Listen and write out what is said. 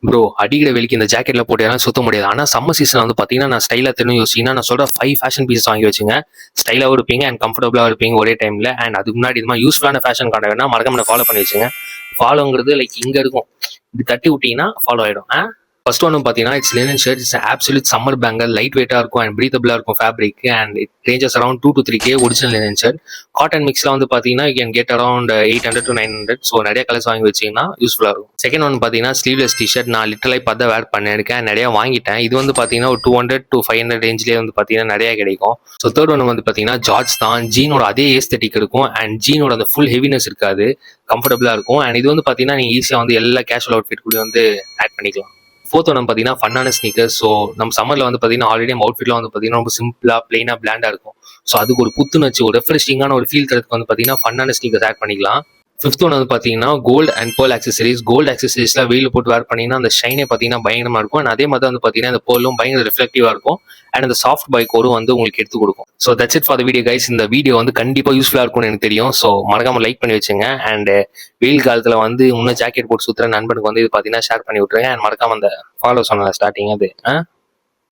Bro அடிக்கிற வெளிக்கு இந்த ஜாக்கெட்ல போட்டு சுத்த முடியாது. ஆனால் சம்மர் சீசன் வந்து பார்த்தீங்கன்னா நான் ஸ்டைலாக தெரியும் யோசிச்சிங்கன்னா நான் சொல்கிற 5 ஃபேஷன் பீசஸ் வாங்கி வச்சுங்க. ஸ்டைலாகவும் இருப்பீங்க அண்ட் கம்ஃபர்டபுளாக இருப்பீங்க ஒரே டைமில். அண்ட் அதுக்கு முன்னாடி இது மாதிரி யூஸ்ஃபுல்லான ஃபேஷன் காண்டாக்ட்னா மறக்காம ஃபாலோ பண்ணி வச்சுங்க. ஃபாலோங்கிறது லைக் இங்கே இருக்கும், இப்படி தட்டி விட்டீங்கன்னா ஃபாலோ ஆகிடும். ஃபர்ஸ்ட் ஒன்று பார்த்தீங்கன்னா it's linen shirt. It's absolute summer banger, light வெயிட்டாக இருக்கும் அண்ட் ப்ரீத்தபிளாக இருக்கும் fabric. And it ranges around 2 to 3K original linen shirt. Cotton மிக்ஸில் வந்து பார்த்தீங்கன்னா you can get around 800 to 900. So நிறைய கலர்ஸ் வாங்கி வச்சிங்கன்னா யூஸ்ஃபுல்லாக இருக்கும். செகண்ட் ஒன்று பார்த்தீங்கன்னா ஸ்லீவ்லெஸ் டிஷர்ட். நான் லிட்டலாக இப்போ தான் வேர் பண்ணியிருக்கேன், நிறையா வாங்கிட்டேன். இது வந்து பார்த்தீங்கன்னா ஒரு 200 to 500 ரேஞ்சிலே வந்து பார்த்தீங்கன்னா நிறையா கிடைக்கும். ஸோ தேர்ட் ஒன்று வந்து பார்த்தீங்கன்னா ஜார்ஜ் தான். ஜீனோட அதே ஏஸ்தெட்டிக் இருக்கும் அண்ட் ஜீனோட அந்த ஃபுல் ஹெவினஸ் இருக்காது, கம்ஃபர்டபுளாக இருக்கும். அண்ட் இது வந்து பார்த்தீங்கன்னா நீங்கள் ஈஸியாக வந்து எல்லா கேஷுவல் அவுட்ஃபிட் கூட வந்து ஆட் பண்ணிக்கலாம். ஃபோர்த் ஒன்று பார்த்தீங்கன்னா ஃபன்னான ஸ்னீக்கர்ஸ். ஸோ நம்ம சம்மரில் வந்து பார்த்தீங்கன்னா ஆல்ரெடி நம்ம அவுட்ஃபிட்லாம் வந்து பார்த்தீங்கன்னா ரொம்ப சிம்பிளாக பிளைனாக பிளாண்டாக இருக்கும். ஸோ அதுக்கு ஒரு புத்துணர்ச்சி, ஒரு ரெஃப்ரெஷிங்கான ஒரு ஃபீல் தரத்துக்கு வந்து பார்த்தீங்கன்னா ஃபன்னான ஸ்னீக்கர்ஸ் ஆட் பண்ணிக்கலாம். ஃபிஃப்த் ஒன்று வந்து பார்த்தீங்கன்னா gold and pearl accessories. Gold ஆக்சசரிஸ்லாம் வெயில் போட்டு வேர் பண்ணிங்கன்னா அந்த ஷைனே பார்த்தீங்கன்னா பயங்கரமாக இருக்கும். அண்ட் அதே மாதிரி வந்து பார்த்தீங்கன்னா அந்த பேர்லும் பயங்கர ரிஃப்ளெக்டிவாக இருக்கும். அண்ட் அந்த சாஃப்ட் பாய் கோரும் வந்து உங்களுக்கு எடுத்து கொடுக்கும். So that's it for the video guys. இந்த வீடியோ வந்து கண்டிப்பாக யூஸ்ஃபுல்லாக இருக்கும்னு எனக்கு தெரியும். ஸோ மறக்காம லைக் பண்ணி வச்சுங்க. அண்ட் வெயில் காலத்தில் வந்து இன்னும் ஜாக்கெட் போட்டு சுற்றுற நண்பனுக்கு வந்து இது பார்த்தீங்கன்னா ஷேர் பண்ணி விட்டுருங்க. அண்ட் மறக்காம அந்த ஃபாலோ சொன்ன ஸ்டார்டிங் அது